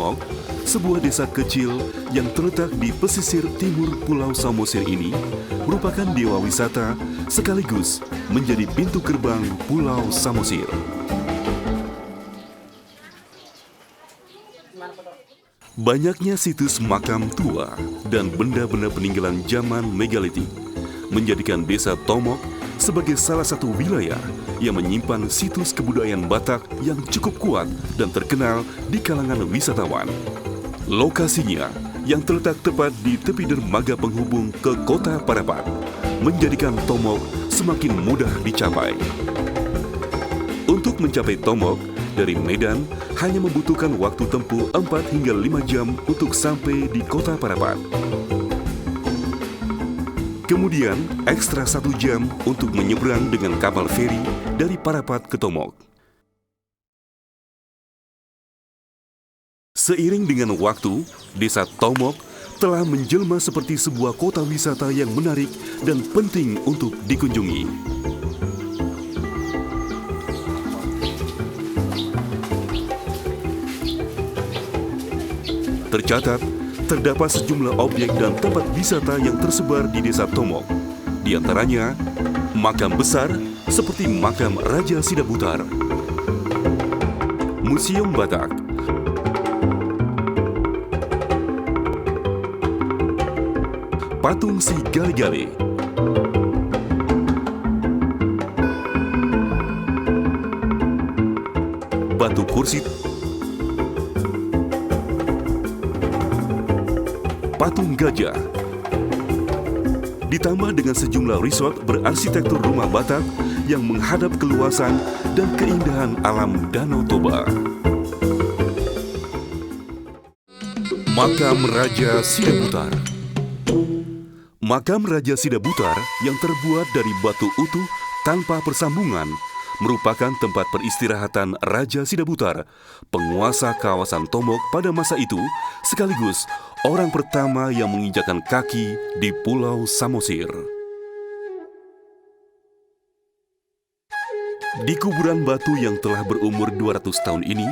Tomok, sebuah desa kecil yang terletak di pesisir timur Pulau Samosir ini, merupakan dewa wisata sekaligus menjadi pintu gerbang Pulau Samosir. Banyaknya situs makam tua dan benda-benda peninggalan zaman megalitik menjadikan desa Tomok sebagai salah satu wilayah yang menyimpan situs kebudayaan Batak yang cukup kuat dan terkenal di kalangan wisatawan. Lokasinya yang terletak tepat di tepi dermaga penghubung ke kota Parapat menjadikan Tomok semakin mudah dicapai. Untuk mencapai Tomok, dari Medan hanya membutuhkan waktu tempuh 4 hingga 5 jam untuk sampai di kota Parapat. Kemudian, ekstra 1 jam untuk menyeberang dengan kapal feri dari Parapat ke Tomok. Seiring dengan waktu, desa Tomok telah menjelma seperti sebuah kota wisata yang menarik dan penting untuk dikunjungi. Tercatat, terdapat sejumlah objek dan tempat wisata yang tersebar di desa Tomok. Di antaranya, makam besar seperti makam Raja Sidabutar, Museum Batak, patung si Gale-Gale, batu kursi, patung gajah, ditambah dengan sejumlah resort berarsitektur rumah Batak yang menghadap keluasan dan keindahan alam Danau Toba. Makam Raja Sidabutar. Makam Raja Sidabutar yang terbuat dari batu utuh tanpa persambungan merupakan tempat peristirahatan Raja Sidabutar, penguasa kawasan Tomok pada masa itu, sekaligus orang pertama yang menginjakkan kaki di Pulau Samosir. Di kuburan batu yang telah berumur 200 tahun ini,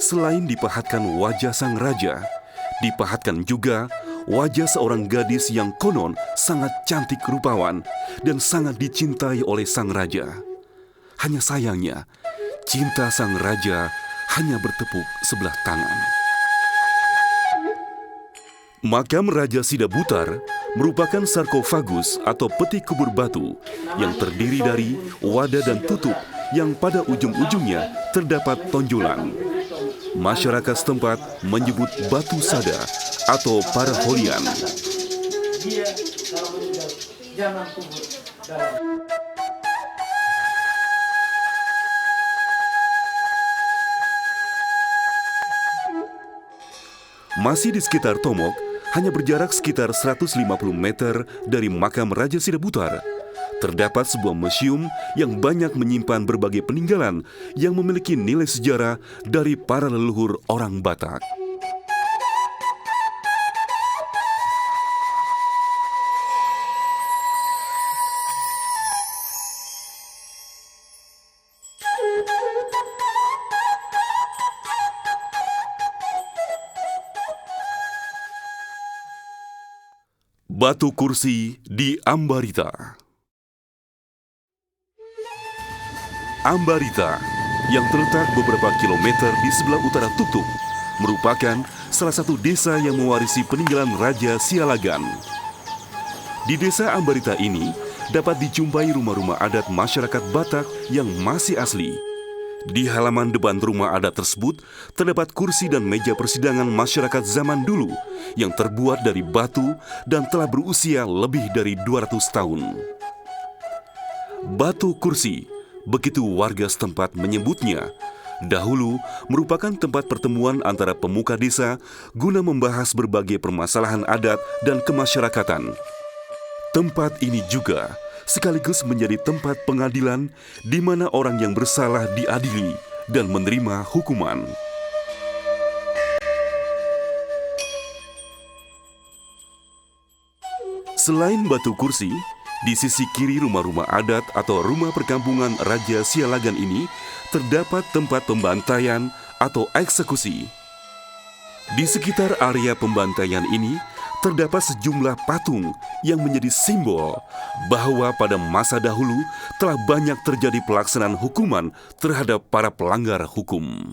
selain dipahatkan wajah sang raja, dipahatkan juga wajah seorang gadis yang konon sangat cantik rupawan dan sangat dicintai oleh sang raja. Hanya sayangnya, cinta sang raja hanya bertepuk sebelah tangan. Makam Raja Sidabutar merupakan sarkofagus atau peti kubur batu yang terdiri dari wadah dan tutup yang pada ujung-ujungnya terdapat tonjolan. Masyarakat setempat menyebut batu sada atau paraholian. Masih di sekitar Tomok, hanya berjarak sekitar 150 meter dari makam Raja Sidabutar, terdapat sebuah museum yang banyak menyimpan berbagai peninggalan yang memiliki nilai sejarah dari para leluhur orang Batak. Batu kursi di Ambarita. Ambarita, yang terletak beberapa kilometer di sebelah utara Tuktuk, merupakan salah satu desa yang mewarisi peninggalan Raja Sialagan. Di desa Ambarita ini, dapat dijumpai rumah-rumah adat masyarakat Batak yang masih asli. Di halaman depan rumah adat tersebut, terdapat kursi dan meja persidangan masyarakat zaman dulu yang terbuat dari batu dan telah berusia lebih dari 200 tahun. Batu kursi, begitu warga setempat menyebutnya, dahulu merupakan tempat pertemuan antara pemuka desa guna membahas berbagai permasalahan adat dan kemasyarakatan. Tempat ini juga sekaligus menjadi tempat pengadilan di mana orang yang bersalah diadili dan menerima hukuman. Selain batu kursi, di sisi kiri rumah-rumah adat atau rumah perkampungan Raja Sialagan ini terdapat tempat pembantaian atau eksekusi. Di sekitar area pembantaian ini terdapat sejumlah patung yang menjadi simbol bahwa pada masa dahulu telah banyak terjadi pelaksanaan hukuman terhadap para pelanggar hukum.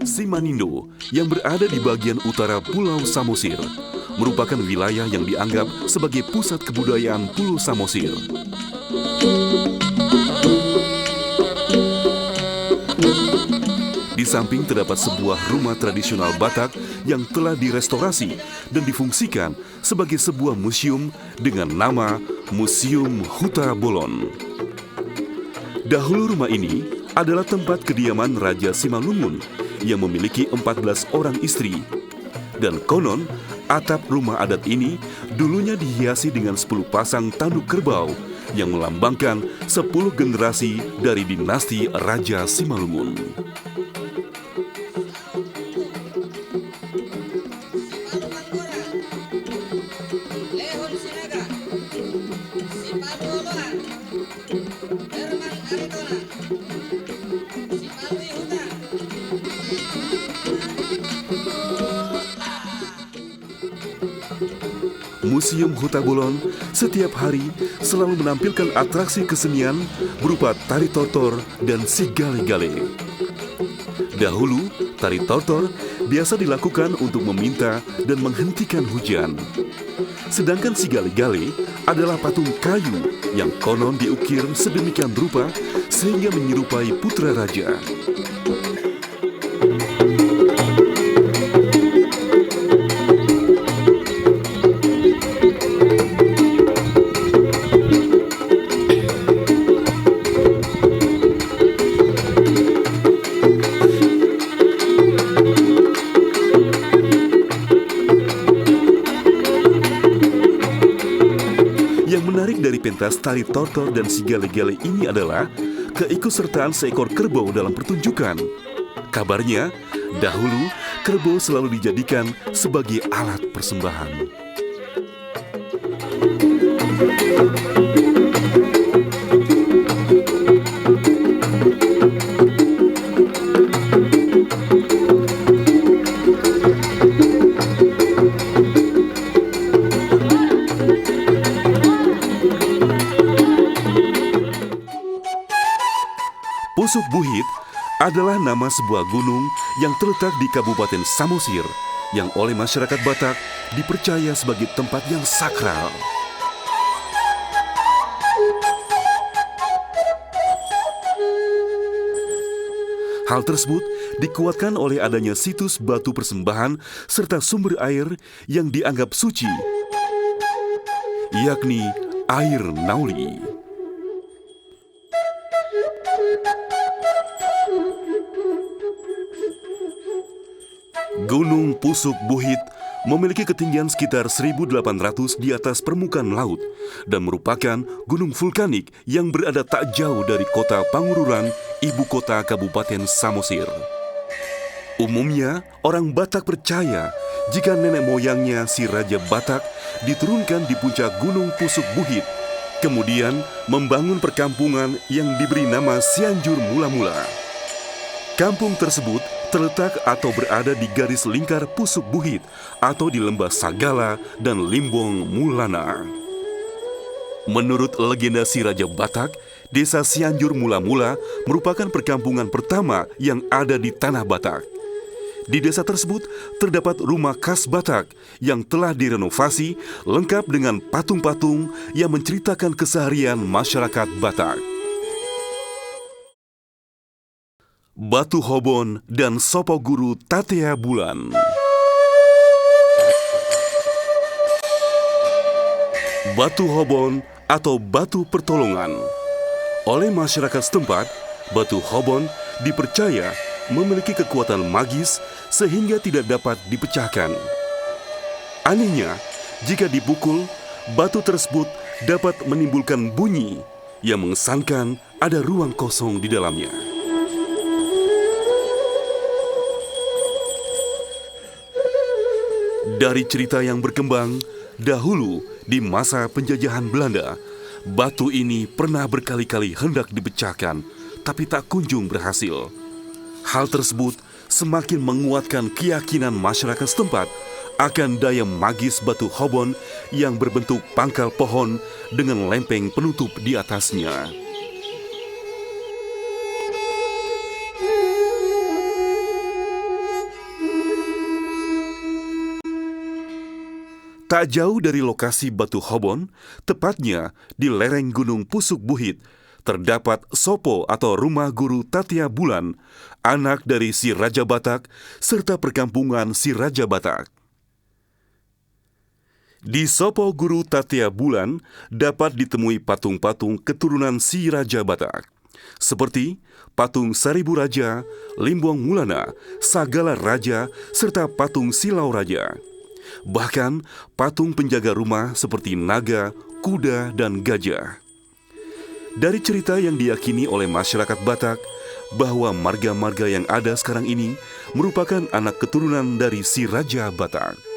Simanindo yang berada di bagian utara Pulau Samosir merupakan wilayah yang dianggap sebagai pusat kebudayaan Pulau Samosir. Di samping terdapat sebuah rumah tradisional Batak yang telah direstorasi dan difungsikan sebagai sebuah museum dengan nama Museum Huta Bolon. Dahulu rumah ini adalah tempat kediaman Raja Simalungun yang memiliki 14 orang istri. Dan konon, atap rumah adat ini dulunya dihiasi dengan 10 pasang tanduk kerbau yang melambangkan 10 generasi dari dinasti Raja Simalungun. Museum Huta Bolon setiap hari selalu menampilkan atraksi kesenian berupa tari tortor dan si gale-gale. Dahulu, tari tortor biasa dilakukan untuk meminta dan menghentikan hujan. Sedangkan si gale-gale adalah patung kayu yang konon diukir sedemikian rupa sehingga menyerupai putra raja. Dari pentas tari tortor dan si gale-gale ini adalah keikutsertaan seekor kerbau dalam pertunjukan. Kabarnya, dahulu kerbau selalu dijadikan sebagai alat persembahan. Pusuk Buhit adalah nama sebuah gunung yang terletak di Kabupaten Samosir yang oleh masyarakat Batak dipercaya sebagai tempat yang sakral. Hal tersebut dikuatkan oleh adanya situs batu persembahan serta sumber air yang dianggap suci, yakni air Nauli. Gunung Pusuk Buhit memiliki ketinggian sekitar 1.800 di atas permukaan laut dan merupakan gunung vulkanik yang berada tak jauh dari kota Pangururan, ibu kota Kabupaten Samosir. Umumnya, orang Batak percaya jika nenek moyangnya si Raja Batak diturunkan di puncak Gunung Pusuk Buhit, kemudian membangun perkampungan yang diberi nama Cianjur Mula-Mula. Kampung tersebut terletak atau berada di garis lingkar Pusuk Buhit atau di lembah Sagala dan Limbong Mulana. Menurut legenda si Raja Batak, desa Cianjur Mula-Mula merupakan perkampungan pertama yang ada di tanah Batak. Di desa tersebut terdapat rumah khas Batak yang telah direnovasi lengkap dengan patung-patung yang menceritakan keseharian masyarakat Batak. Batu Hobon dan Sopo Guru Tatea Bulan. Batu Hobon atau batu pertolongan. Oleh masyarakat setempat, batu Hobon dipercaya memiliki kekuatan magis sehingga tidak dapat dipecahkan. Anehnya, jika dipukul, batu tersebut dapat menimbulkan bunyi yang mengesankan ada ruang kosong di dalamnya. Dari cerita yang berkembang, dahulu di masa penjajahan Belanda, Batu ini pernah berkali-kali hendak dipecahkan, tapi tak kunjung berhasil. Hal tersebut semakin menguatkan keyakinan masyarakat setempat akan daya magis batu Hobon yang berbentuk pangkal pohon dengan lempeng penutup di atasnya. Tak jauh dari lokasi batu Hobon, tepatnya di lereng Gunung Pusuk Buhit, terdapat Sopo atau Rumah Guru Tatia Bulan, anak dari si Raja Batak, serta perkampungan si Raja Batak. Di Sopo Guru Tatia Bulan dapat ditemui patung-patung keturunan si Raja Batak, seperti patung Seribu Raja, Limbong Mulana, Sagala Raja, serta patung Silau Raja. Bahkan patung penjaga rumah seperti naga, kuda, dan gajah. Dari cerita yang diyakini oleh masyarakat Batak bahwa marga-marga yang ada sekarang ini merupakan anak keturunan dari si Raja Batak.